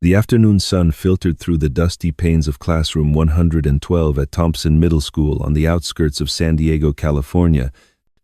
The afternoon sun filtered through the dusty panes of classroom 112 at Thompson Middle School on the outskirts of San Diego, California,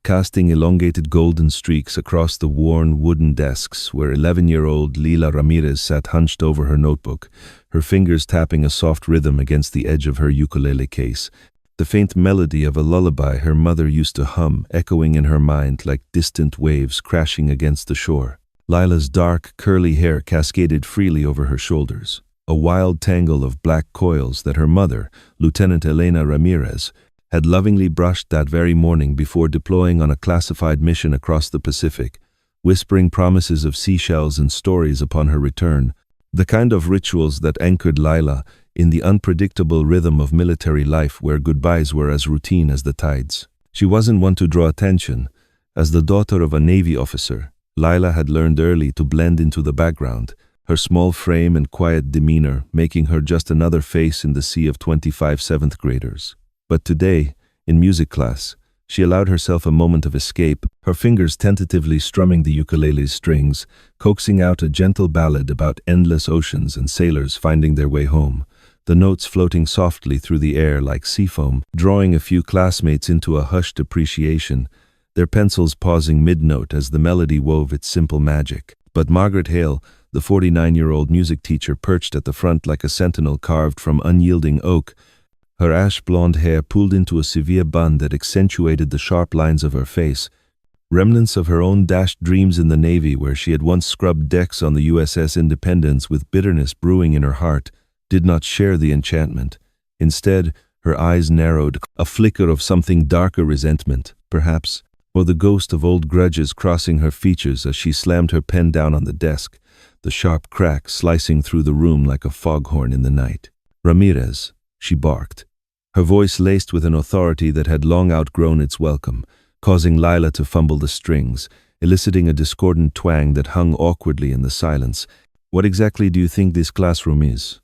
casting elongated golden streaks across the worn wooden desks where 11-year-old Lila Ramirez sat hunched over her notebook, her fingers tapping a soft rhythm against the edge of her ukulele case. The faint melody of a lullaby her mother used to hum, echoing in her mind like distant waves crashing against the shore. Lila's dark, curly hair cascaded freely over her shoulders, a wild tangle of black coils that her mother, Lieutenant Elena Ramirez, had lovingly brushed that very morning before deploying on a classified mission across the Pacific, whispering promises of seashells and stories upon her return, the kind of rituals that anchored Lila in the unpredictable rhythm of military life where goodbyes were as routine as the tides. She wasn't one to draw attention. As the daughter of a Navy officer, Lila had learned early to blend into the background, her small frame and quiet demeanor making her just another face in the sea of 25 seventh graders. But today, in music class, she allowed herself a moment of escape, her fingers tentatively strumming the ukulele's strings, coaxing out a gentle ballad about endless oceans and sailors finding their way home, the notes floating softly through the air like sea foam, drawing a few classmates into a hushed appreciation, their pencils pausing mid-note as the melody wove its simple magic. But Margaret Hale, the 49-year-old music teacher perched at the front like a sentinel carved from unyielding oak, her ash-blonde hair pulled into a severe bun that accentuated the sharp lines of her face, remnants of her own dashed dreams in the Navy where she had once scrubbed decks on the USS Independence with bitterness brewing in her heart, did not share the enchantment. Instead, her eyes narrowed, a flicker of something darker resentment, perhaps, or the ghost of old grudges crossing her features as she slammed her pen down on the desk, the sharp crack slicing through the room like a foghorn in the night. "Ramirez," she barked, her voice laced with an authority that had long outgrown its welcome, causing Lila to fumble the strings, eliciting a discordant twang that hung awkwardly in the silence. "What exactly do you think this classroom is?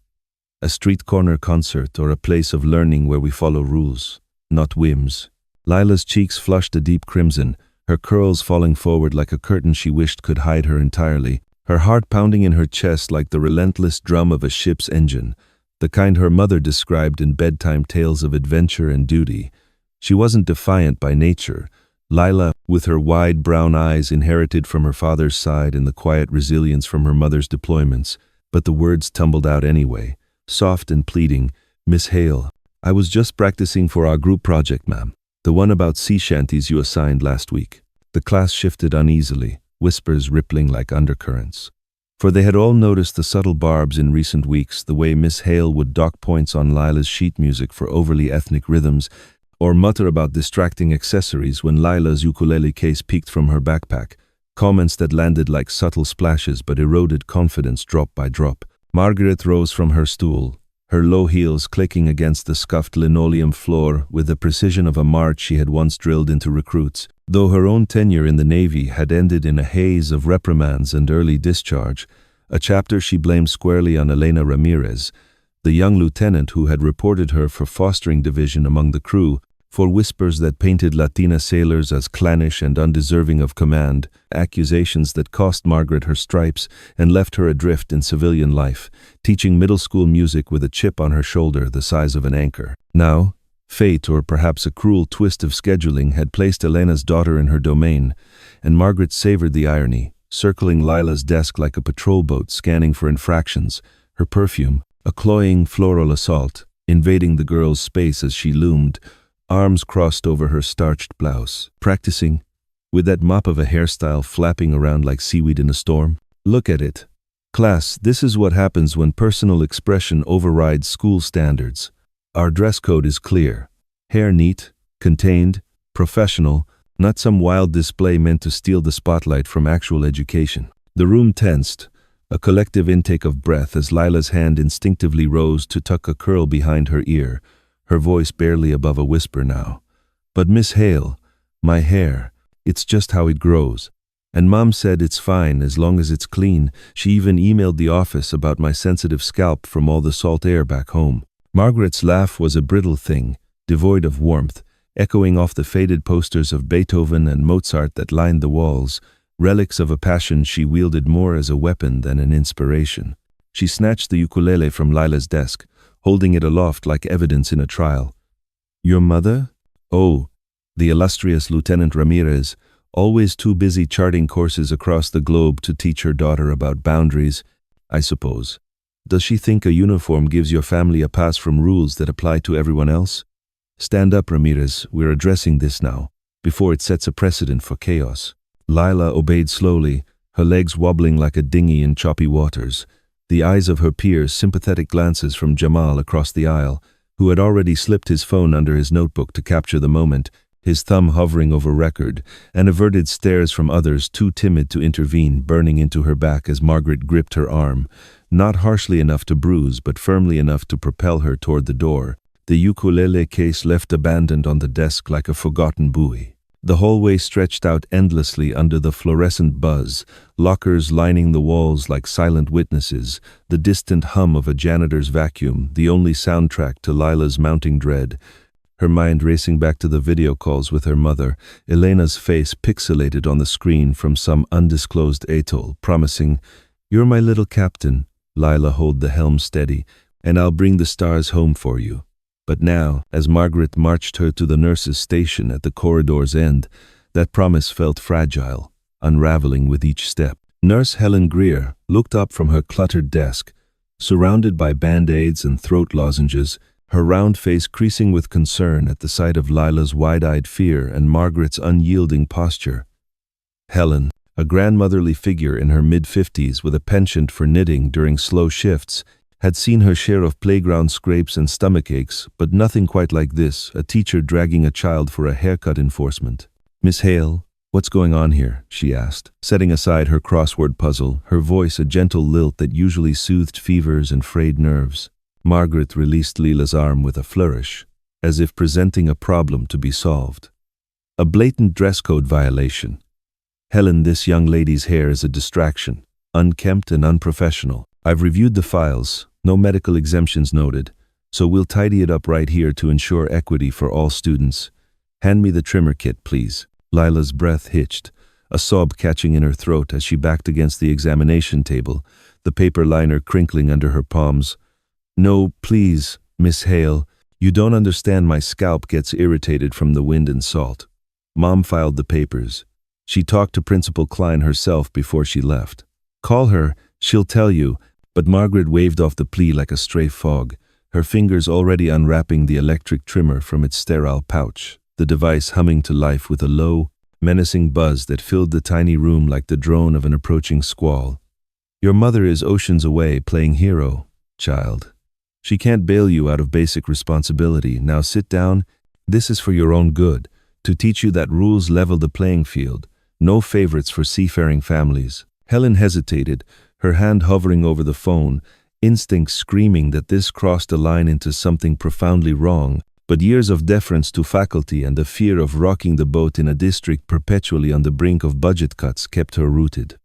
A street corner concert or a place of learning where we follow rules, not whims?" Lila's cheeks flushed a deep crimson, her curls falling forward like a curtain she wished could hide her entirely, her heart pounding in her chest like the relentless drum of a ship's engine, the kind her mother described in bedtime tales of adventure and duty. She wasn't defiant by nature. Lila, with her wide brown eyes inherited from her father's side and the quiet resilience from her mother's deployments, but the words tumbled out anyway, soft and pleading. "Miss Hale, I was just practicing for our group project, ma'am. The one about sea shanties you assigned last week." The class shifted uneasily, whispers rippling like undercurrents. For they had all noticed the subtle barbs in recent weeks, the way Miss Hale would dock points on Lila's sheet music for overly ethnic rhythms, or mutter about distracting accessories when Lila's ukulele case peeked from her backpack, comments that landed like subtle splashes but eroded confidence drop by drop. Margaret rose from her stool, her low heels clicking against the scuffed linoleum floor with the precision of a march she had once drilled into recruits. Though her own tenure in the Navy had ended in a haze of reprimands and early discharge, a chapter she blamed squarely on Elena Ramirez, the young lieutenant who had reported her for fostering division among the crew, for whispers that painted Latina sailors as clannish and undeserving of command, accusations that cost Margaret her stripes and left her adrift in civilian life, teaching middle school music with a chip on her shoulder the size of an anchor. Now, fate, or perhaps a cruel twist of scheduling, had placed Elena's daughter in her domain, and Margaret savored the irony, circling Lila's desk like a patrol boat scanning for infractions, her perfume, a cloying floral assault, invading the girl's space as she loomed, arms crossed over her starched blouse, practicing, with that mop of a hairstyle flapping around like seaweed in a storm. "Look at it. Class, this is what happens when personal expression overrides school standards. Our dress code is clear. Hair neat, contained, professional, not some wild display meant to steal the spotlight from actual education." The room tensed, a collective intake of breath as Lila's hand instinctively rose to tuck a curl behind her ear, her voice barely above a whisper now. "But Miss Hale, my hair, it's just how it grows. And Mom said it's fine as long as it's clean. She even emailed the office about my sensitive scalp from all the salt air back home." Margaret's laugh was a brittle thing, devoid of warmth, echoing off the faded posters of Beethoven and Mozart that lined the walls, relics of a passion she wielded more as a weapon than an inspiration. She snatched the ukulele from Lila's desk, holding it aloft like evidence in a trial. Your mother? Oh, the illustrious Lieutenant Ramirez, always too busy charting courses across the globe to teach her daughter about boundaries, I suppose. Does she think a uniform gives your family a pass from rules that apply to everyone else? Stand up, Ramirez, we're addressing this now, before it sets a precedent for chaos. Lila obeyed slowly, her legs wobbling like a dinghy in choppy waters. The eyes of her peers sympathetic glances from Jamal across the aisle, who had already slipped his phone under his notebook to capture the moment, his thumb hovering over record, and averted stares from others too timid to intervene burning into her back as Margaret gripped her arm, not harshly enough to bruise but firmly enough to propel her toward the door, the ukulele case left abandoned on the desk like a forgotten buoy. The hallway stretched out endlessly under the fluorescent buzz, lockers lining the walls like silent witnesses, the distant hum of a janitor's vacuum, the only soundtrack to Lila's mounting dread. Her mind racing back to the video calls with her mother, Elena's face pixelated on the screen from some undisclosed atoll, promising, "You're my little captain, Lila, hold the helm steady, and I'll bring the stars home for you." But now, as Margaret marched her to the nurse's station at the corridor's end, that promise felt fragile, unraveling with each step. Nurse Helen Greer looked up from her cluttered desk, surrounded by band-aids and throat lozenges, her round face creasing with concern at the sight of Lila's wide-eyed fear and Margaret's unyielding posture. Helen, a grandmotherly figure in her mid-50s with a penchant for knitting during slow shifts, had seen her share of playground scrapes and stomach aches, but nothing quite like this, a teacher dragging a child for a haircut enforcement. "Miss Hale, what's going on here?" she asked, setting aside her crossword puzzle, her voice a gentle lilt that usually soothed fevers and frayed nerves. Margaret released Lila's arm with a flourish, as if presenting a problem to be solved. "A blatant dress code violation. Helen, this young lady's hair is a distraction, unkempt and unprofessional. I've reviewed the files, no medical exemptions noted, so we'll tidy it up right here to ensure equity for all students. Hand me the trimmer kit, please." Lila's breath hitched, a sob catching in her throat as she backed against the examination table, the paper liner crinkling under her palms. "No, please, Miss Hale, you don't understand, my scalp gets irritated from the wind and salt." Mom filed the papers. She talked to Principal Klein herself before she left. "Call her, she'll tell you." But Margaret waved off the plea like a stray fog, her fingers already unwrapping the electric trimmer from its sterile pouch, the device humming to life with a low, menacing buzz that filled the tiny room like the drone of an approaching squall. "Your mother is oceans away playing hero, child. She can't bail you out of basic responsibility. Now sit down. This is for your own good, to teach you that rules level the playing field. No favorites for seafaring families." Helen hesitated, her hand hovering over the phone, instinct screaming that this crossed a line into something profoundly wrong, but years of deference to faculty and the fear of rocking the boat in a district perpetually on the brink of budget cuts kept her rooted.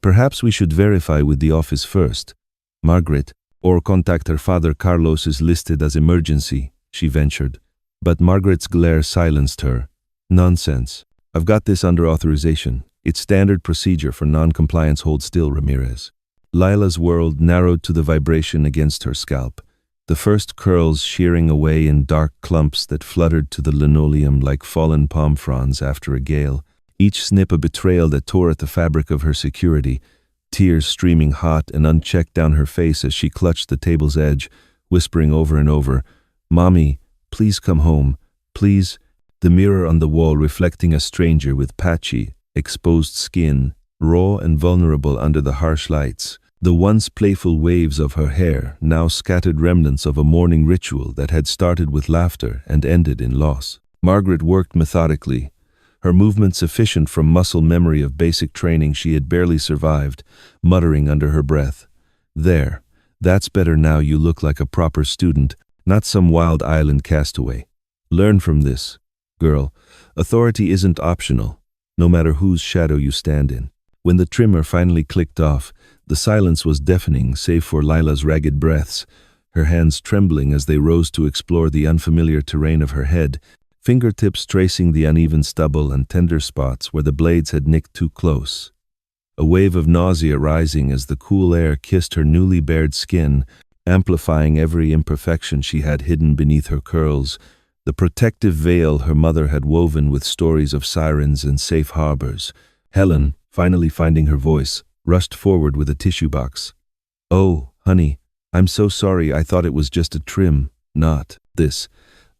"Perhaps we should verify with the office first, Margaret, or contact her father. Carlos is listed as emergency," she ventured. But Margaret's glare silenced her. "Nonsense. I've got this under authorization. It's standard procedure for non-compliance. Hold still, Ramirez." Lila's world narrowed to the vibration against her scalp, the first curls shearing away in dark clumps that fluttered to the linoleum like fallen palm fronds after a gale, each snip a betrayal that tore at the fabric of her security, tears streaming hot and unchecked down her face as she clutched the table's edge, whispering over and over, "Mommy, please come home, please." The mirror on the wall reflecting a stranger with patchy, exposed skin, raw and vulnerable under the harsh lights, the once playful waves of her hair, now scattered remnants of a morning ritual that had started with laughter and ended in loss. Margaret worked methodically, her movements sufficient from muscle memory of basic training she had barely survived, muttering under her breath, "There, that's better now. You look like a proper student, not some wild island castaway. Learn from this, girl. Authority isn't optional, no matter whose shadow you stand in." When the trimmer finally clicked off, the silence was deafening save for Lila's ragged breaths, her hands trembling as they rose to explore the unfamiliar terrain of her head, fingertips tracing the uneven stubble and tender spots where the blades had nicked too close. a wave of nausea rising as the cool air kissed her newly bared skin, amplifying every imperfection she had hidden beneath her curls, the protective veil her mother had woven with stories of sirens and safe harbors. Helen, finally finding her voice, rushed forward with a tissue box. "Oh, honey, I'm so sorry. I thought it was just a trim, not this.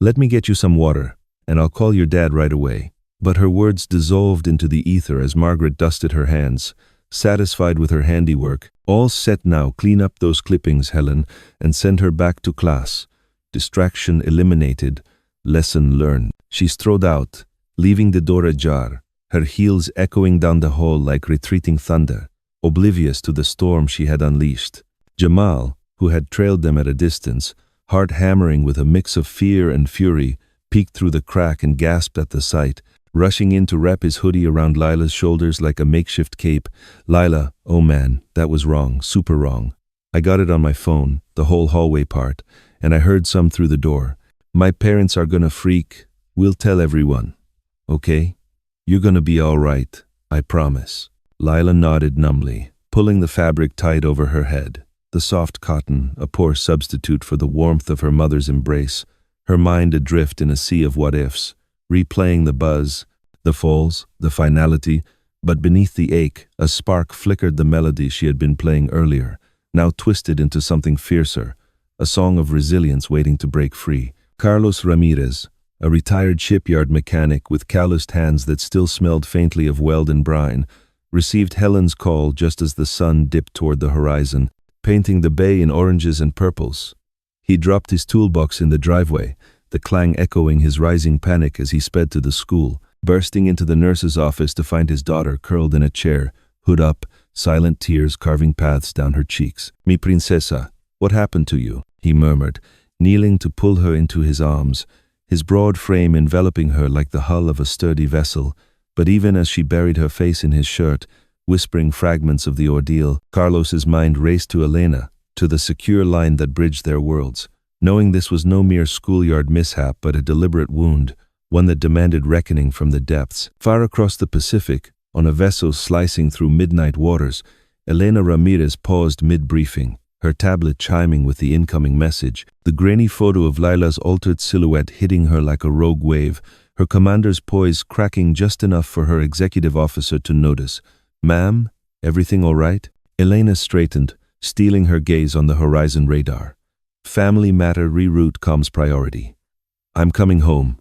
Let me get you some water, and I'll call your dad right away." But her words dissolved into the ether as Margaret dusted her hands, satisfied with her handiwork. "All set now. Clean up those clippings, Helen, and send her back to class. Distraction eliminated. Lesson learned." She strode out, leaving the door ajar, her heels echoing down the hall like retreating thunder, oblivious to the storm she had unleashed. Jamal, who had trailed them at a distance, heart hammering with a mix of fear and fury, peeked through the crack and gasped at the sight, rushing in to wrap his hoodie around Lila's shoulders like a makeshift cape. "Lila, oh man, that was wrong, super wrong. I got it on my phone, the whole hallway part, and I heard some through the door. My parents are gonna freak. We'll tell everyone. Okay? You're gonna be all right, I promise." Lila nodded numbly, pulling the fabric tight over her head. The soft cotton, a poor substitute for the warmth of her mother's embrace, her mind adrift in a sea of what-ifs, replaying the buzz, the falls, the finality, but beneath the ache, a spark flickered the melody she had been playing earlier, now twisted into something fiercer, a song of resilience waiting to break free. Carlos Ramirez, a retired shipyard mechanic with calloused hands that still smelled faintly of weld and brine, received Helen's call just as the sun dipped toward the horizon, painting the bay in oranges and purples. He dropped his toolbox in the driveway, the clang echoing his rising panic as he sped to the school, bursting into the nurse's office to find his daughter curled in a chair, hood up, silent tears carving paths down her cheeks. "Mi princesa, what happened to you?" he murmured, kneeling to pull her into his arms, his broad frame enveloping her like the hull of a sturdy vessel. But even as she buried her face in his shirt, whispering fragments of the ordeal, Carlos's mind raced to Elena, to the secure line that bridged their worlds, knowing this was no mere schoolyard mishap but a deliberate wound, one that demanded reckoning from the depths. Far across the Pacific, on a vessel slicing through midnight waters, Elena Ramirez paused mid-briefing, her tablet chiming with the incoming message, the grainy photo of Lila's altered silhouette hitting her like a rogue wave, her commander's poise cracking just enough for her executive officer to notice. "Ma'am, everything all right?" Elena straightened, stealing her gaze on the horizon radar. "Family matter reroute comms priority. I'm coming home,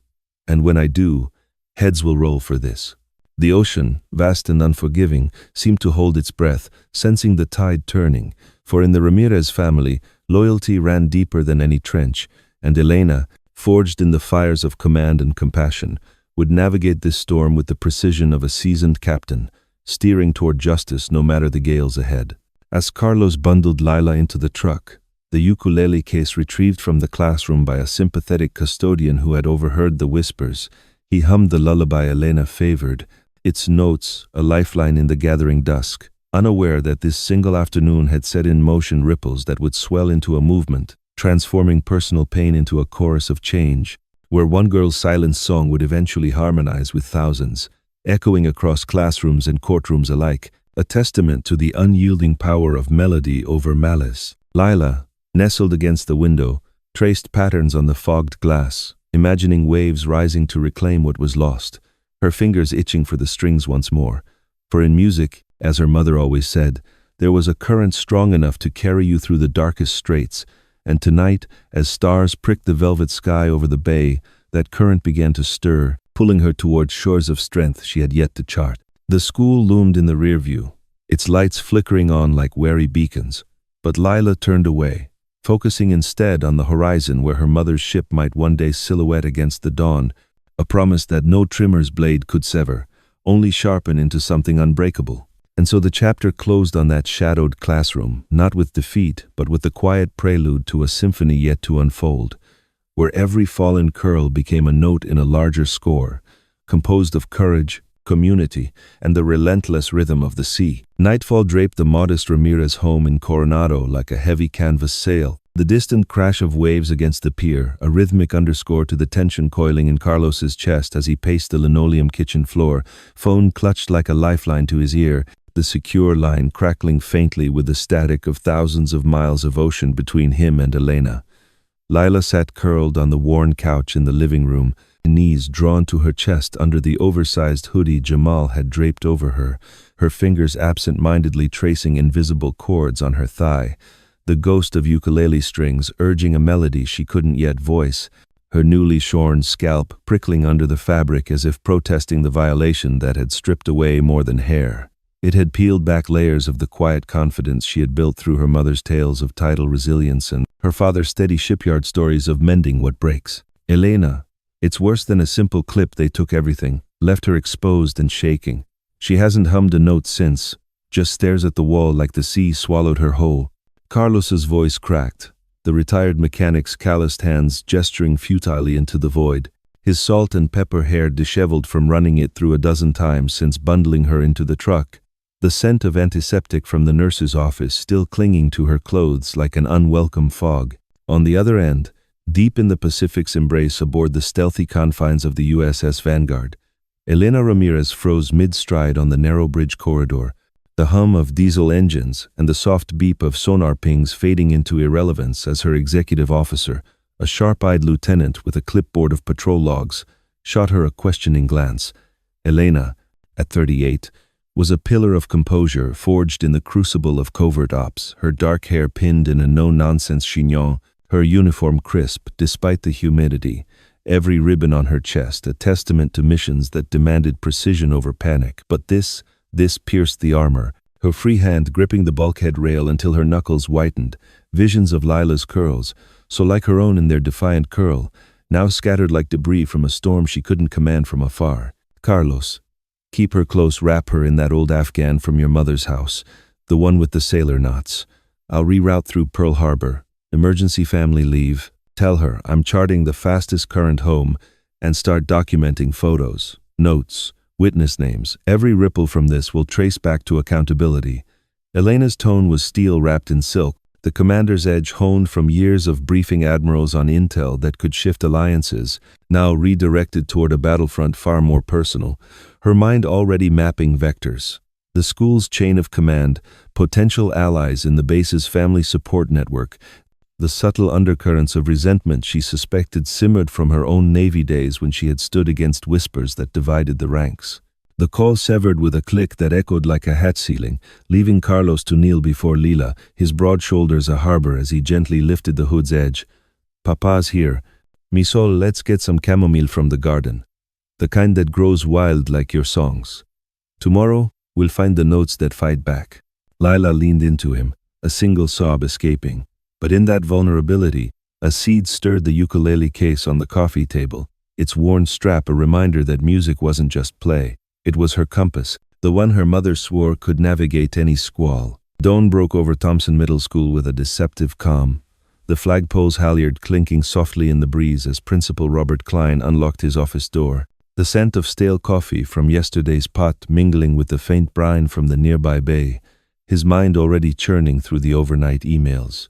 and when I do, heads will roll for this." The ocean, vast and unforgiving, seemed to hold its breath, sensing the tide turning, for in the Ramirez family, loyalty ran deeper than any trench, and Elena, forged in the fires of command and compassion, would navigate this storm with the precision of a seasoned captain, steering toward justice no matter the gales ahead. As Carlos bundled Lila into the truck, the ukulele case retrieved from the classroom by a sympathetic custodian who had overheard the whispers, he hummed the lullaby Elena favored, its notes a lifeline in the gathering dusk, unaware that this single afternoon had set in motion ripples that would swell into a movement, transforming personal pain into a chorus of change, where one girl's silent song would eventually harmonize with thousands, echoing across classrooms and courtrooms alike, a testament to the unyielding power of melody over malice. Lila, nestled against the window, traced patterns on the fogged glass, imagining waves rising to reclaim what was lost, her fingers itching for the strings once more. For in music, as her mother always said, there was a current strong enough to carry you through the darkest straits, and tonight, as stars pricked the velvet sky over the bay, that current began to stir, pulling her towards shores of strength she had yet to chart. The school loomed in the rear view, its lights flickering on like wary beacons, but Lila turned away, focusing instead on the horizon where her mother's ship might one day silhouette against the dawn, a promise that no trimmer's blade could sever, only sharpen into something unbreakable. And so the chapter closed on that shadowed classroom, not with defeat, but with the quiet prelude to a symphony yet to unfold, where every fallen curl became a note in a larger score, composed of courage, community, and the relentless rhythm of the sea. Nightfall draped the modest Ramirez home in Coronado like a heavy canvas sail, the distant crash of waves against the pier, a rhythmic underscore to the tension coiling in Carlos's chest as he paced the linoleum kitchen floor, phone clutched like a lifeline to his ear. the secure line crackling faintly with the static of thousands of miles of ocean between him and Elena. Lila sat curled on the worn couch in the living room, knees drawn to her chest under the oversized hoodie Jamal had draped over her, her fingers absent-mindedly tracing invisible chords on her thigh, the ghost of ukulele strings urging a melody she couldn't yet voice, her newly shorn scalp prickling under the fabric as if protesting the violation that had stripped away more than hair. It had peeled back layers of the quiet confidence she had built through her mother's tales of tidal resilience and her father's steady shipyard stories of mending what breaks. Elena, it's worse than a simple clip. They took everything, left her exposed and shaking. She hasn't hummed a note since, just stares at the wall like the sea swallowed her whole. Carlos's voice cracked, the retired mechanic's calloused hands gesturing futilely into the void, his salt and pepper hair disheveled from running it through a dozen times since bundling her into the truck, the scent of antiseptic from the nurse's office still clinging to her clothes like an unwelcome fog. On the other end, deep in the Pacific's embrace aboard the stealthy confines of the USS Vanguard, Elena Ramirez froze mid-stride on the narrow bridge corridor, the hum of diesel engines and the soft beep of sonar pings fading into irrelevance as her executive officer, a sharp-eyed lieutenant with a clipboard of patrol logs, shot her a questioning glance. Elena, at 38, was a pillar of composure forged in the crucible of covert ops, her dark hair pinned in a no-nonsense chignon, her uniform crisp despite the humidity, every ribbon on her chest a testament to missions that demanded precision over panic. But this pierced the armor, her free hand gripping the bulkhead rail until her knuckles whitened, visions of Lila's curls, so like her own in their defiant curl, now scattered like debris from a storm she couldn't command from afar. Carlos, keep her close, wrap her in that old Afghan from your mother's house, the one with the sailor knots. I'll reroute through Pearl Harbor, emergency family leave, tell her I'm charting the fastest current home, and start documenting photos, notes, witness names. Every ripple from this will trace back to accountability. Elena's tone was steel wrapped in silk, the commander's edge honed from years of briefing admirals on intel that could shift alliances, now redirected toward a battlefront far more personal, her mind already mapping vectors. The school's chain of command, potential allies in the base's family support network, the subtle undercurrents of resentment she suspected simmered from her own Navy days when she had stood against whispers that divided the ranks. The call severed with a click that echoed like a hat ceiling, leaving Carlos to kneel before Lila, his broad shoulders a harbor as he gently lifted the hood's edge. Papa's here. Mi sol, let's get some chamomile from the garden. The kind that grows wild like your songs. Tomorrow, we'll find the notes that fight back. Lila leaned into him, a single sob escaping. But in that vulnerability, a seed stirred the ukulele case on the coffee table, its worn strap a reminder that music wasn't just play. It was her compass, the one her mother swore could navigate any squall. Dawn broke over Thompson Middle School with a deceptive calm, the flagpole's halyard clinking softly in the breeze as Principal Robert Klein unlocked his office door, the scent of stale coffee from yesterday's pot mingling with the faint brine from the nearby bay, his mind already churning through the overnight emails.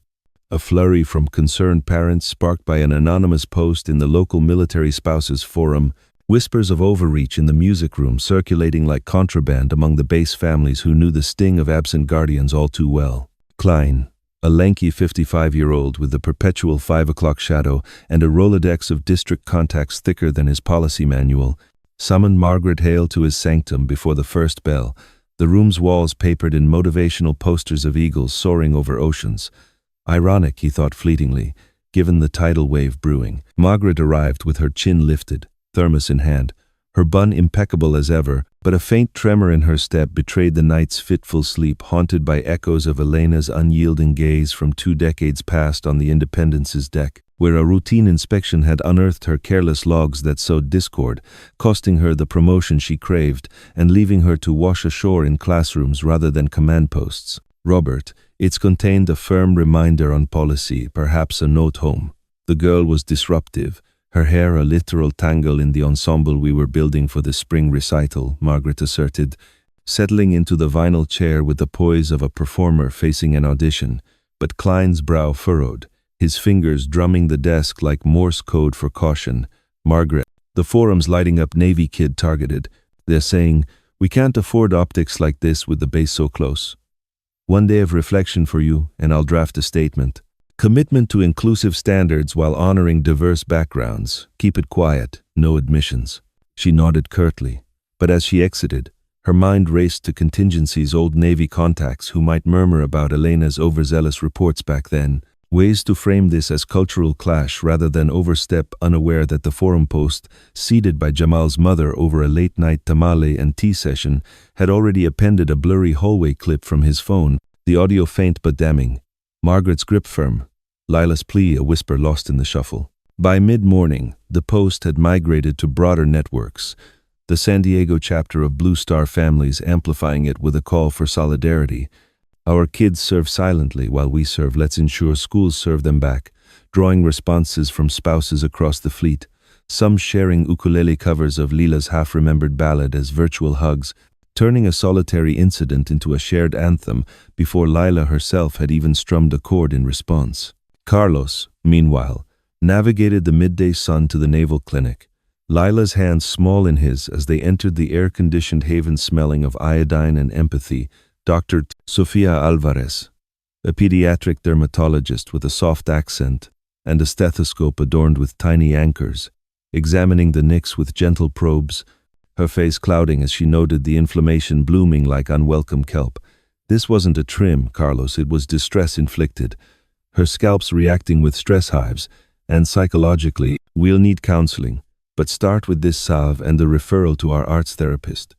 A flurry from concerned parents sparked by an anonymous post in the local military spouses forum, whispers of overreach in the music room circulating like contraband among the base families who knew the sting of absent guardians all too well. Klein, a lanky 55-year-old with the perpetual 5 o'clock shadow and a Rolodex of district contacts thicker than his policy manual, summoned Margaret Hale to his sanctum before the first bell, the room's walls papered in motivational posters of eagles soaring over oceans. Ironic, he thought fleetingly, given the tidal wave brewing. Margaret arrived with her chin lifted, thermos in hand, her bun impeccable as ever, but a faint tremor in her step betrayed the night's fitful sleep haunted by echoes of Elena's unyielding gaze from 2 decades past on the Independence's deck, where a routine inspection had unearthed her careless logs that sowed discord, costing her the promotion she craved and leaving her to wash ashore in classrooms rather than command posts. Robert, it's contained a firm reminder on policy, perhaps a note home. The girl was disruptive, her hair a literal tangle in the ensemble we were building for the spring recital, Margaret asserted, settling into the vinyl chair with the poise of a performer facing an audition. But Klein's brow furrowed, his fingers drumming the desk like Morse code for caution. Margaret, the forum's lighting up Navy kid targeted. They're saying, We can't afford optics like this with the base so close. One day of reflection for you, and I'll draft a statement. Commitment to inclusive standards while honoring diverse backgrounds. Keep it quiet, no admissions. She nodded curtly, but as she exited, her mind raced to contingency's old Navy contacts who might murmur about Elena's overzealous reports back then. Ways to frame this as cultural clash rather than overstep, unaware that the forum post, seated by Jamal's mother over a late-night tamale and tea session, had already appended a blurry hallway clip from his phone, the audio faint but damning. Margaret's grip firm, Lila's plea a whisper lost in the shuffle. By mid-morning, the post had migrated to broader networks, the San Diego chapter of Blue Star Families amplifying it with a call for solidarity. Our kids serve silently while we serve. Let's ensure schools serve them back, drawing responses from spouses across the fleet, some sharing ukulele covers of Lila's half-remembered ballad as virtual hugs, turning a solitary incident into a shared anthem before Lila herself had even strummed a chord in response. Carlos, meanwhile, navigated the midday sun to the naval clinic, Lila's hands small in his as they entered the air-conditioned haven smelling of iodine and empathy. Dr. Sofia Alvarez, a pediatric dermatologist with a soft accent and a stethoscope adorned with tiny anchors, examining the nicks with gentle probes, her face clouding as she noted the inflammation blooming like unwelcome kelp. This wasn't a trim, Carlos, it was distress inflicted. Her scalp's reacting with stress hives, and psychologically, we'll need counseling, but start with this salve and the referral to our arts therapist.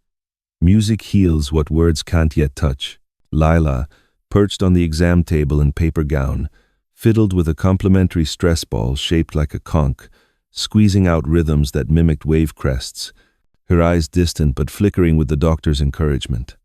Music heals what words can't yet touch. Lila, perched on the exam table in paper gown, fiddled with a complimentary stress ball shaped like a conch, squeezing out rhythms that mimicked wave crests, her eyes distant but flickering with the doctor's encouragement.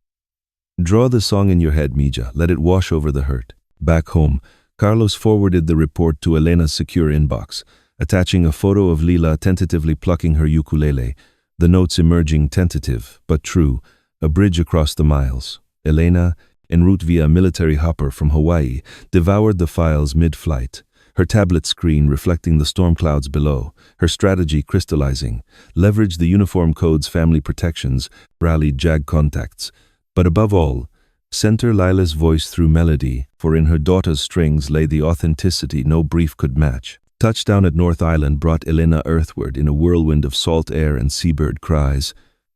Draw the song in your head, Mija. Let it wash over the hurt. Back home, Carlos forwarded the report to Elena's secure inbox, attaching a photo of Lila tentatively plucking her ukulele, the notes emerging tentative, but true, a bridge across the miles. Elena, en route via a military hopper from Hawaii, devoured the files mid-flight, her tablet screen reflecting the storm clouds below, her strategy crystallizing, leveraged the uniform code's family protections, rallied JAG contacts, but above all, center Lila's voice through melody, for in her daughter's strings lay the authenticity no brief could match. Touchdown at North Island brought Elena earthward in a whirlwind of salt air and seabird cries,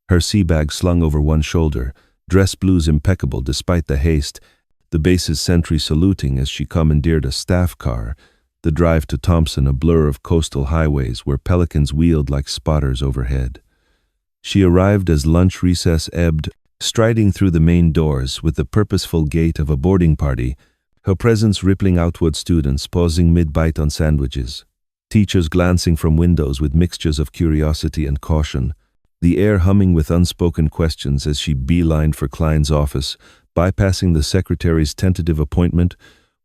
her sea bag slung over one shoulder, dress blues impeccable despite the haste, the base's sentry saluting as she commandeered a staff car, the drive to Thompson a blur of coastal highways where pelicans wheeled like spotters overhead. She arrived as lunch recess ebbed, striding through the main doors with the purposeful gait of a boarding party, her presence rippling outward, students pausing mid-bite on sandwiches, teachers glancing from windows with mixtures of curiosity and caution, the air humming with unspoken questions as she beelined for Klein's office, bypassing the secretary's tentative appointment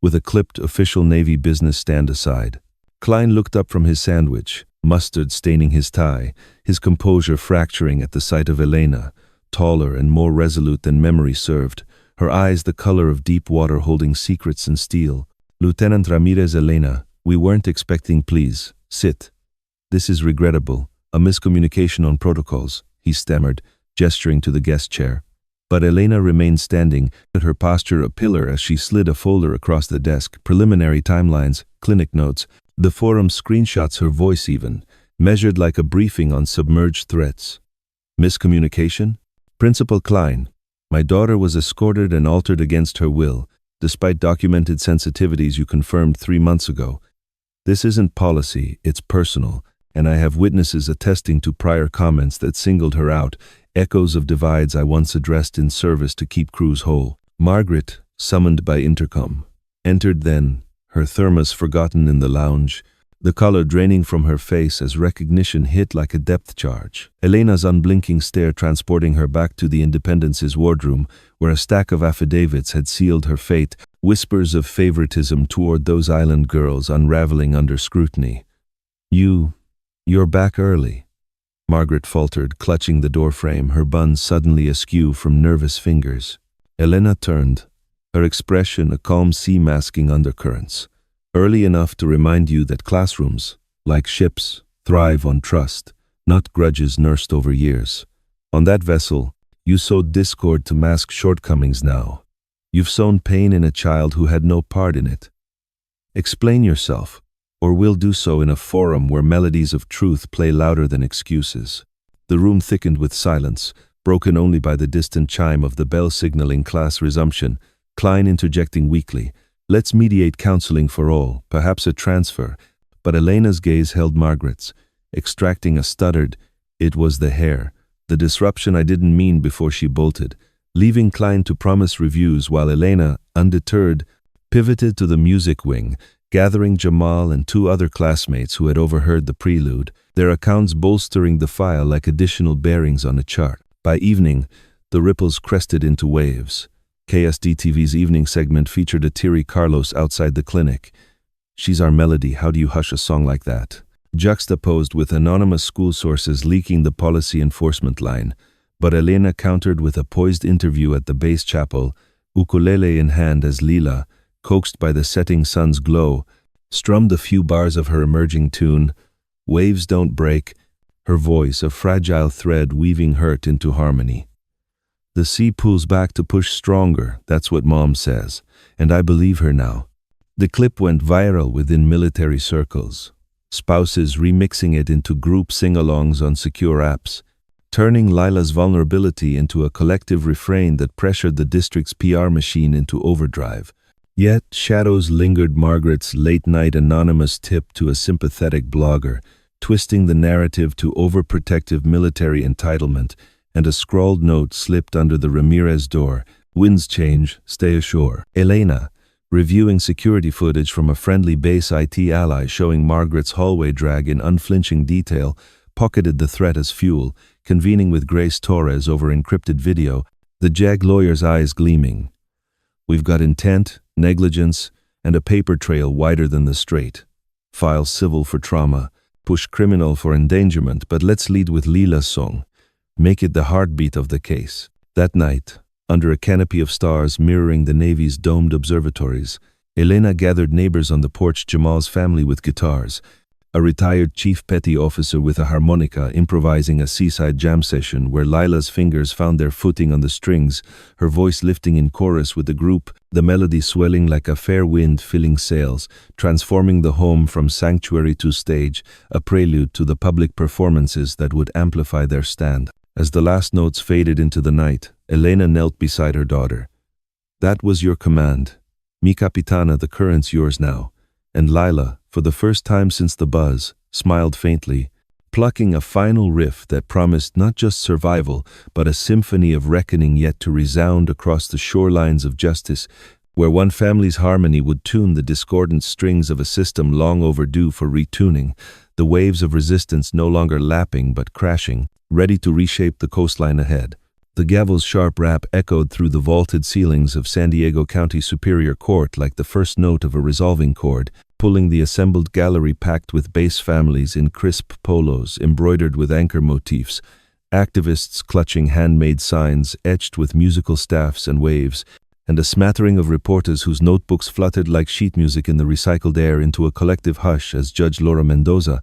with a clipped official Navy business stand aside. Klein looked up from his sandwich, mustard staining his tie, his composure fracturing at the sight of Elena, taller and more resolute than memory served, her eyes the color of deep water holding secrets in steel. Lieutenant Ramirez, Elena, we weren't expecting, please, sit. This is regrettable, a miscommunication on protocols, he stammered, gesturing to the guest chair. But Elena remained standing, at her posture a pillar as she slid a folder across the desk, preliminary timelines, clinic notes, the forum screenshots, her voice even, measured like a briefing on submerged threats. Miscommunication? Principal Klein, my daughter was escorted and altered against her will, despite documented sensitivities you confirmed 3 months ago. This isn't policy, it's personal, and I have witnesses attesting to prior comments that singled her out, echoes of divides I once addressed in service to keep crews whole. Margaret, summoned by intercom, entered then, her thermos forgotten in the lounge, the color draining from her face as recognition hit like a depth charge. Elena's unblinking stare transporting her back to the Independence's wardroom, where a stack of affidavits had sealed her fate, whispers of favoritism toward those island girls unraveling under scrutiny. You're back early, Margaret faltered, clutching the doorframe, her bun suddenly askew from nervous fingers. Elena turned, her expression a calm sea masking undercurrents. Early enough to remind you that classrooms, like ships, thrive on trust, not grudges nursed over years. On that vessel, You sowed discord to mask shortcomings now. You've sown pain in a child who had no part in it. Explain yourself, or we'll do so in a forum where melodies of truth play louder than excuses. The room thickened with silence, broken only by the distant chime of the bell signaling class resumption, Klein interjecting weakly, "Let's mediate counseling for all, perhaps a transfer." But Elena's gaze held Margaret's, extracting a stuttered, "It was the hair. The disruption I didn't mean," before she bolted, leaving Klein to promise reviews while Elena, undeterred, pivoted to the music wing, gathering Jamal and two other classmates who had overheard the prelude, their accounts bolstering the file like additional bearings on a chart. By evening, the ripples crested into waves. KSD-TV's evening segment featured a teary Carlos outside the clinic. "She's our Melody, how do you hush a song like that?" Juxtaposed with anonymous school sources leaking the policy enforcement line. But Elena countered with a poised interview at the base chapel, ukulele in hand as Lila, coaxed by the setting sun's glow, strummed a few bars of her emerging tune, "Waves Don't Break," her voice a fragile thread weaving hurt into harmony. "The sea pulls back to push stronger, that's what Mom says, and I believe her now." The clip went viral within military circles, spouses remixing it into group sing-alongs on secure apps, turning Lila's vulnerability into a collective refrain that pressured the district's PR machine into overdrive. Yet, shadows lingered Margaret's late-night anonymous tip to a sympathetic blogger, twisting the narrative to overprotective military entitlement, and a scrawled note slipped under the Ramirez door, "Winds change, stay ashore." Elena, reviewing security footage from a friendly base IT ally showing Margaret's hallway drag in unflinching detail, pocketed the threat as fuel, convening with Grace Torres over encrypted video, the JAG lawyer's eyes gleaming. "We've got intent, negligence, and a paper trail wider than the strait. File civil for trauma, push criminal for endangerment, but let's lead with Lila's song. Make it the heartbeat of the case." That night, under a canopy of stars mirroring the Navy's domed observatories, Elena gathered neighbors on the porch, Jamal's family with guitars, a retired chief petty officer with a harmonica improvising a seaside jam session where Lila's fingers found their footing on the strings, her voice lifting in chorus with the group, the melody swelling like a fair wind filling sails, transforming the home from sanctuary to stage, a prelude to the public performances that would amplify their stand. As the last notes faded into the night, Elena knelt beside her daughter. "That was your command. Mi Capitana, the current's yours now." And Lila, for the first time since the buzz, smiled faintly, plucking a final riff that promised not just survival, but a symphony of reckoning yet to resound across the shorelines of justice, where one family's harmony would tune the discordant strings of a system long overdue for retuning, the waves of resistance no longer lapping but crashing, ready to reshape the coastline ahead. The gavel's sharp rap echoed through the vaulted ceilings of San Diego County Superior Court like the first note of a resolving chord, pulling the assembled gallery packed with base families in crisp polos embroidered with anchor motifs, activists clutching handmade signs etched with musical staffs and waves, and a smattering of reporters whose notebooks fluttered like sheet music in the recycled air into a collective hush as Judge Laura Mendoza,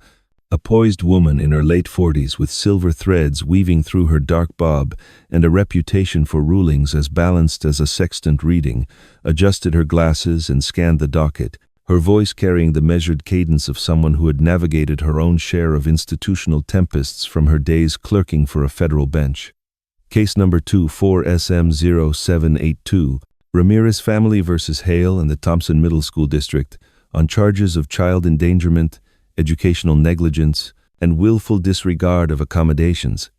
a poised woman in her late 40s with silver threads weaving through her dark bob and a reputation for rulings as balanced as a sextant reading, adjusted her glasses and scanned the docket, her voice carrying the measured cadence of someone who had navigated her own share of institutional tempests from her days clerking for a federal bench. Case number 24SM0782, Ramirez family versus Hale and the Thompson Middle School District, on charges of child endangerment, educational negligence, and willful disregard of accommodations.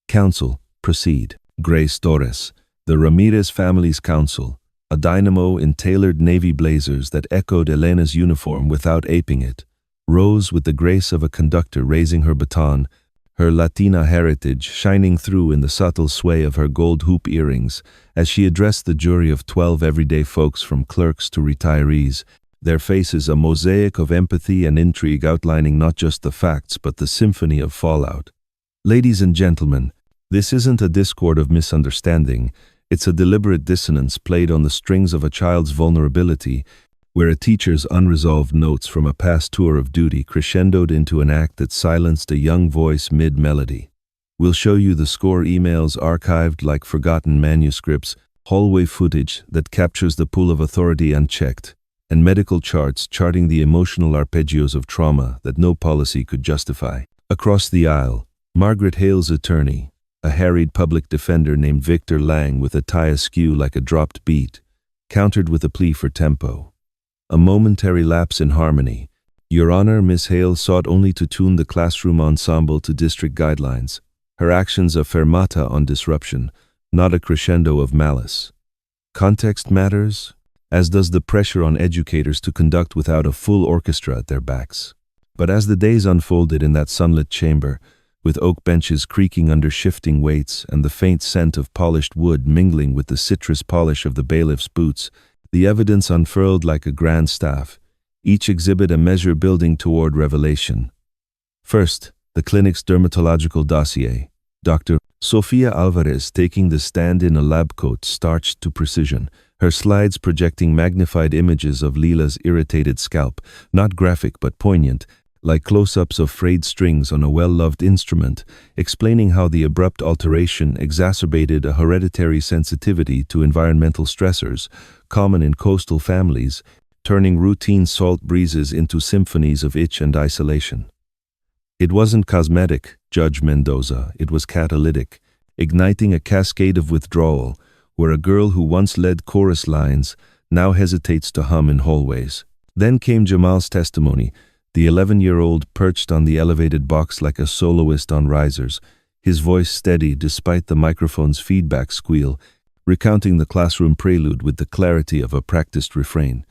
Counsel, proceed. Grace Torres, the Ramirez family's counsel, a dynamo in tailored navy blazers that echoed Elena's uniform without aping it, rose with the grace of a conductor raising her baton, her Latina heritage shining through in the subtle sway of her gold hoop earrings as she addressed the jury of 12 everyday folks from clerks to retirees, their faces a mosaic of empathy and intrigue outlining not just the facts but the symphony of fallout. Ladies and gentlemen, this isn't a discord of misunderstanding, it's a deliberate dissonance played on the strings of a child's vulnerability, where a teacher's unresolved notes from a past tour of duty crescendoed into an act that silenced a young voice mid-melody. We'll show you the score emails archived like forgotten manuscripts, hallway footage that captures the pull of authority unchecked, and medical charts charting the emotional arpeggios of trauma that no policy could justify. Across the aisle, Margaret Hale's attorney, a harried public defender named Victor Lang with a tie askew like a dropped beat, countered with a plea for tempo. A momentary lapse in harmony. Your Honor, Miss Hale sought only to tune the classroom ensemble to district guidelines. Her actions a fermata on disruption, not a crescendo of malice. Context matters, as does the pressure on educators to conduct without a full orchestra at their backs. But as the days unfolded in that sunlit chamber, with oak benches creaking under shifting weights and the faint scent of polished wood mingling with the citrus polish of the bailiff's boots, the evidence unfurled like a grand staff, each exhibit a measure building toward revelation. First, the clinic's dermatological dossier. Dr. Sofia Alvarez taking the stand in a lab coat starched to precision, her slides projecting magnified images of Leela's irritated scalp, not graphic but poignant, like close-ups of frayed strings on a well-loved instrument, explaining how the abrupt alteration exacerbated a hereditary sensitivity to environmental stressors, common in coastal families, turning routine salt breezes into symphonies of itch and isolation. It wasn't cosmetic, Judge Mendoza, it was catalytic, igniting a cascade of withdrawal, where a girl who once led chorus lines now hesitates to hum in hallways. Then came Jamal's testimony, the 11-year-old perched on the elevated box like a soloist on risers, his voice steady despite the microphone's feedback squeal, recounting the classroom prelude with the clarity of a practiced refrain.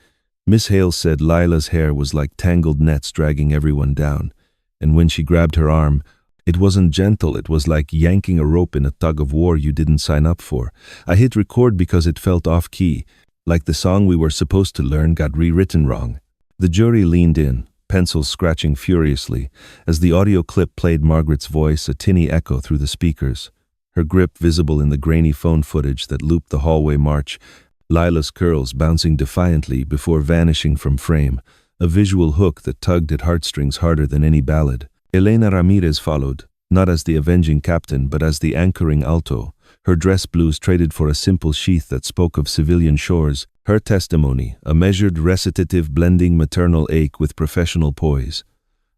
Miss Hale said Lila's hair was like tangled nets dragging everyone down, and when she grabbed her arm, it wasn't gentle, it was like yanking a rope in a tug-of-war you didn't sign up for. I hit record because it felt off-key, like the song we were supposed to learn got rewritten wrong. The jury leaned in, pencils scratching furiously, as the audio clip played Margaret's voice a tinny echo through the speakers, her grip visible in the grainy phone footage that looped the hallway march, Lila's curls bouncing defiantly before vanishing from frame, a visual hook that tugged at heartstrings harder than any ballad. Elena Ramirez followed, not as the avenging captain but as the anchoring alto, her dress blues traded for a simple sheath that spoke of civilian shores, her testimony, a measured recitative blending maternal ache with professional poise.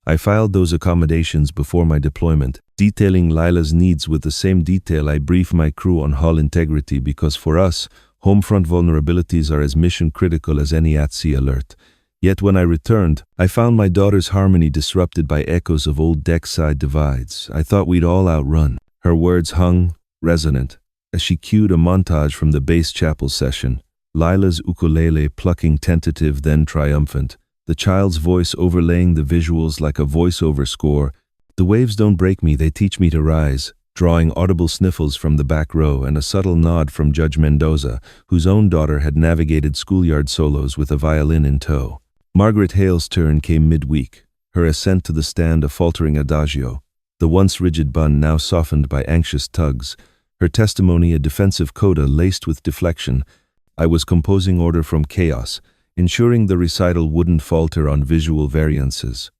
I filed those accommodations before my deployment, detailing Lila's needs with the same detail I brief my crew on hull integrity because for us, homefront vulnerabilities are as mission critical as any at-sea alert. Yet when I returned, I found my daughter's harmony disrupted by echoes of old deckside divides I thought we'd all outrun. Her words hung, resonant, as she cued a montage from the base chapel session, Lila's ukulele plucking tentative then triumphant, the child's voice overlaying the visuals like a voiceover score. The waves don't break me, they teach me to rise, drawing audible sniffles from the back row and a subtle nod from Judge Mendoza, whose own daughter had navigated schoolyard solos with a violin in tow. Margaret Hale's turn came midweek, her ascent to the stand a faltering adagio, the once rigid bun now softened by anxious tugs, her testimony a defensive coda laced with deflection. I was composing order from chaos, ensuring the recital wouldn't falter on visual variances.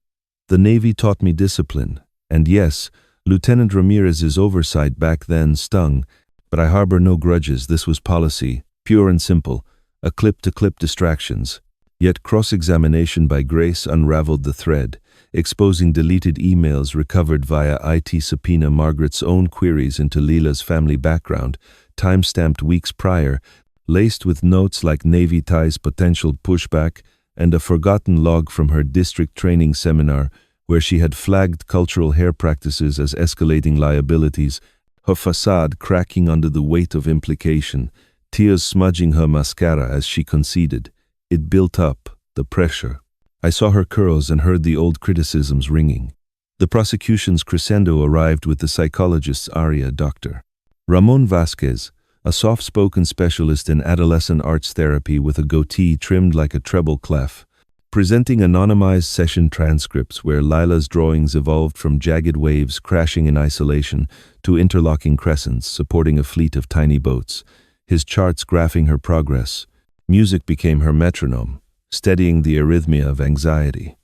The Navy taught me discipline, and yes, Lieutenant Ramirez's oversight back then stung, but I harbor no grudges. This was policy, pure and simple, a clip-to-clip distractions. Yet cross-examination by Grace unraveled the thread, exposing deleted emails recovered via IT subpoena, Margaret's own queries into Leela's family background, time-stamped weeks prior, laced with notes like Navy ties potential pushback, and a forgotten log from her district training seminar where she had flagged cultural hair practices as escalating liabilities, her facade cracking under the weight of implication, tears smudging her mascara as she conceded. It built up, the pressure. I saw her curls and heard the old criticisms ringing. The prosecution's crescendo arrived with the psychologist's aria, Dr. Ramon Vasquez, a soft-spoken specialist in adolescent arts therapy with a goatee trimmed like a treble clef, presenting anonymized session transcripts where Lila's drawings evolved from jagged waves crashing in isolation to interlocking crescents supporting a fleet of tiny boats, his charts graphing her progress. Music became her metronome, steadying the arrhythmia of anxiety.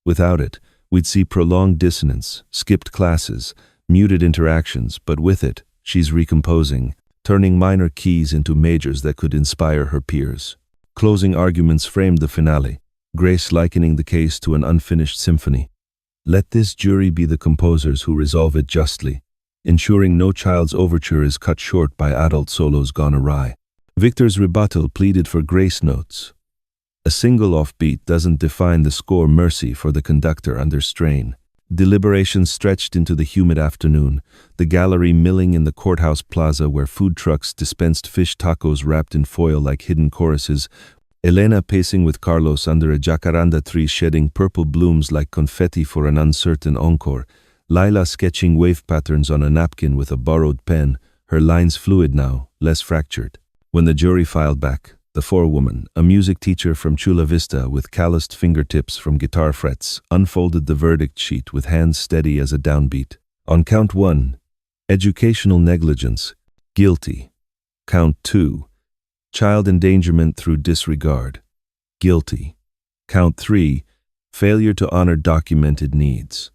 Without it, we'd see prolonged dissonance, skipped classes, muted interactions, but with it, she's recomposing, turning minor keys into majors that could inspire her peers. Closing arguments framed the finale, Grace likening the case to an unfinished symphony. Let this jury be the composers who resolve it justly, ensuring no child's overture is cut short by adult solos gone awry. Victor's rebuttal pleaded for grace notes. A single offbeat doesn't define the score. Mercy for the conductor under strain. Deliberations stretched into the humid afternoon, the gallery milling in the courthouse plaza where food trucks dispensed fish tacos wrapped in foil like hidden choruses, Elena pacing with Carlos under a jacaranda tree shedding purple blooms like confetti for an uncertain encore, Lila sketching wave patterns on a napkin with a borrowed pen, her lines fluid now, less fractured. When the jury filed back, the forewoman, a music teacher from Chula Vista with calloused fingertips from guitar frets, unfolded the verdict sheet with hands steady as a downbeat. On count 1, educational negligence, guilty. Count 2, child endangerment through disregard, guilty. Count 3, failure to honor documented needs,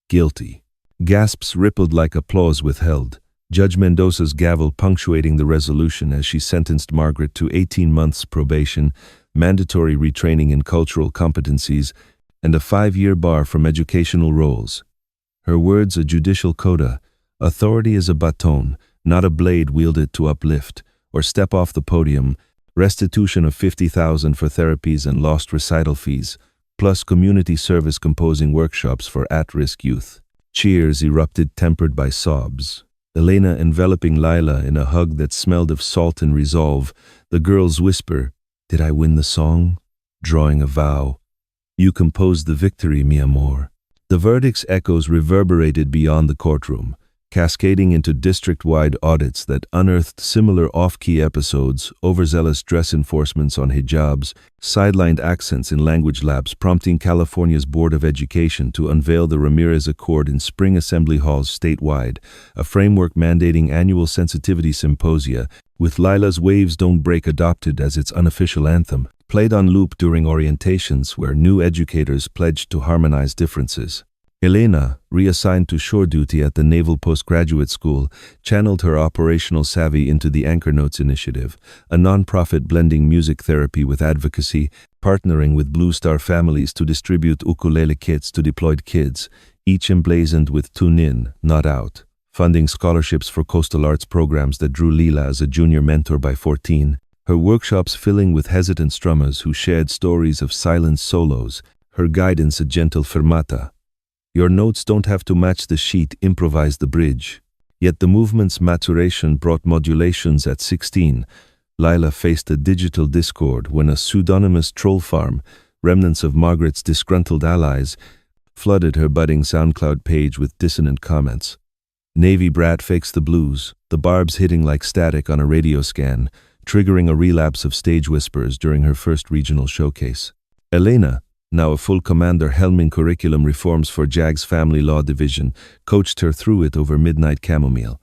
guilty. Gasps rippled like applause withheld, Judge Mendoza's gavel punctuating the resolution as she sentenced Margaret to 18 months probation, mandatory retraining in cultural competencies, and a 5-year bar from educational roles. Her words a judicial coda: authority is a baton, not a blade wielded to uplift or step off the podium. Restitution of $50,000 for therapies and lost recital fees, plus community service composing workshops for at-risk youth. Cheers erupted, tempered by sobs. Elena enveloping Lila in a hug that smelled of salt and resolve, the girl's whisper, "Did I win the song?" Drawing a vow, "You composed the victory, mi amor." The verdict's echoes reverberated beyond the courtroom, cascading into district-wide audits that unearthed similar off-key episodes, overzealous dress enforcements on hijabs, sidelined accents in language labs, prompting California's Board of Education to unveil the Ramirez Accord in spring assembly halls statewide, a framework mandating annual sensitivity symposia, with Lila's Waves Don't Break adopted as its unofficial anthem, played on loop during orientations where new educators pledged to harmonize differences. Elena, reassigned to shore duty at the Naval Postgraduate School, channeled her operational savvy into the Anchor Notes Initiative, a nonprofit blending music therapy with advocacy, partnering with Blue Star families to distribute ukulele kits to deployed kids, each emblazoned with "Tune in, not out," funding scholarships for coastal arts programs that drew Lila as a junior mentor by 14, her workshops filling with hesitant strummers who shared stories of silent solos, her guidance a gentle fermata. Your notes don't have to match the sheet, improvise the bridge. Yet the movement's maturation brought modulations at 16. Lila faced a digital discord when a pseudonymous troll farm, remnants of Margaret's disgruntled allies, flooded her budding SoundCloud page with dissonant comments. Navy brat fakes the blues, the barbs hitting like static on a radio scan, triggering a relapse of stage whispers during her first regional showcase. Elena, now a full commander helming curriculum reforms for JAG's Family Law Division, coached her through it over midnight chamomile.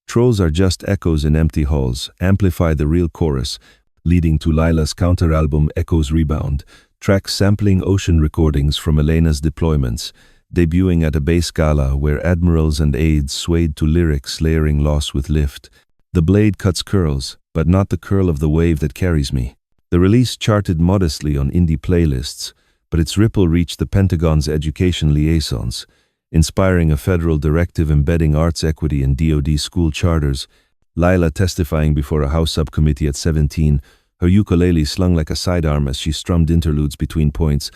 Trolls are just echoes in empty halls, amplify the real chorus, leading to Lila's counter-album Echoes Rebound, tracks sampling ocean recordings from Elena's deployments, debuting at a bass gala where admirals and aides swayed to lyrics layering loss with lift. The blade cuts curls, but not the curl of the wave that carries me. The release charted modestly on indie playlists, but its ripple reached the Pentagon's education liaisons, inspiring a federal directive embedding arts equity in DoD school charters. Lila testifying before a House subcommittee at 17, her ukulele slung like a sidearm as she strummed interludes between points.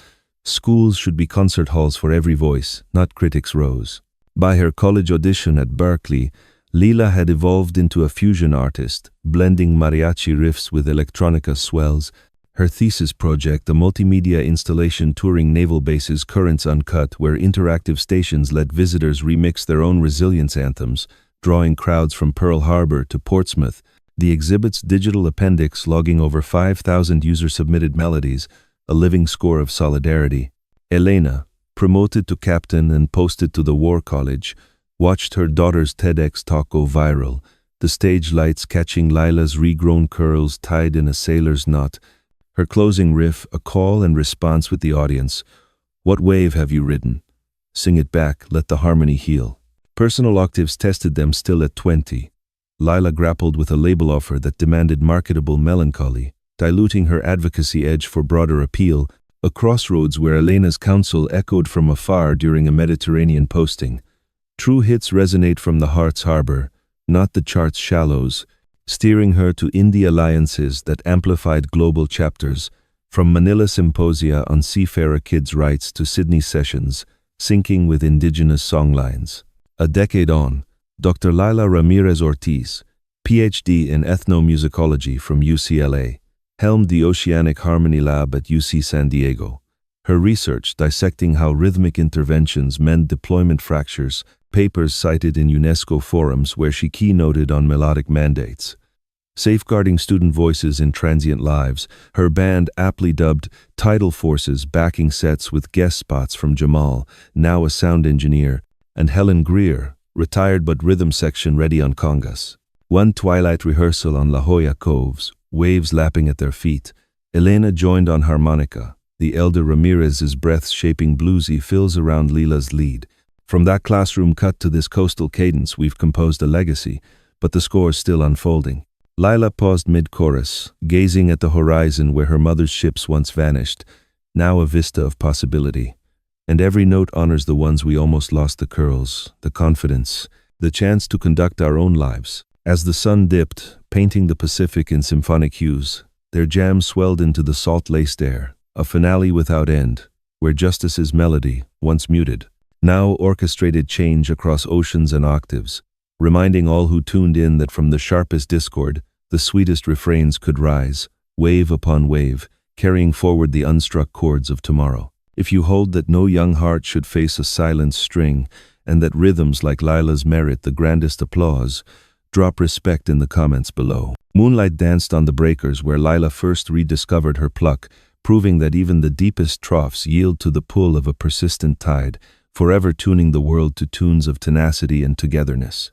Schools should be concert halls for every voice, not critics' rows. By her college audition at Berkeley, Lila had evolved into a fusion artist, blending mariachi riffs with electronica swells. Her thesis project, a multimedia installation touring naval bases Currents Uncut, where interactive stations let visitors remix their own resilience anthems, drawing crowds from Pearl Harbor to Portsmouth. The exhibit's digital appendix logging over 5,000 user-submitted melodies, a living score of solidarity. Elena, promoted to captain and posted to the War College, watched her daughter's TEDx talk go viral, the stage lights catching Lila's regrown curls tied in a sailor's knot. Her closing riff, a call and response with the audience. What wave have you ridden? Sing it back, let the harmony heal. Personal octaves tested them still at 20. Lila grappled with a label offer that demanded marketable melancholy, diluting her advocacy edge for broader appeal, a crossroads where Elena's counsel echoed from afar during a Mediterranean posting. True hits resonate from the heart's harbor, not the chart's shallows, steering her to indie alliances that amplified global chapters, from Manila symposia on seafarer kids' rights to Sydney sessions, syncing with indigenous songlines. A decade on, Dr. Lila Ramirez Ortiz, PhD in ethnomusicology from UCLA, helmed the Oceanic Harmony Lab at UC San Diego. Her research dissecting how rhythmic interventions mend deployment fractures, papers cited in UNESCO forums where she keynoted on melodic mandates. Safeguarding student voices in transient lives, her band aptly dubbed Tidal Forces backing sets with guest spots from Jamal, now a sound engineer, and Helen Greer, retired but rhythm section ready on congas. One twilight rehearsal on La Jolla Coves, waves lapping at their feet. Elena joined on harmonica. The elder Ramirez's breath-shaping bluesy fills around Lila's lead. From that classroom cut to this coastal cadence, we've composed a legacy, but the score's still unfolding. Lila paused mid-chorus, gazing at the horizon where her mother's ships once vanished, now a vista of possibility. And every note honors the ones we almost lost: the curls, the confidence, the chance to conduct our own lives. As the sun dipped, painting the Pacific in symphonic hues, their jam swelled into the salt-laced air, a finale without end, where Justice's melody, once muted, now orchestrated change across oceans and octaves, reminding all who tuned in that from the sharpest discord, the sweetest refrains could rise, wave upon wave, carrying forward the unstruck chords of tomorrow. If you hold that no young heart should face a silent string, and that rhythms like Lila's merit the grandest applause, drop respect in the comments below. Moonlight danced on the breakers where Lila first rediscovered her pluck, proving that even the deepest troughs yield to the pull of a persistent tide, forever tuning the world to tunes of tenacity and togetherness.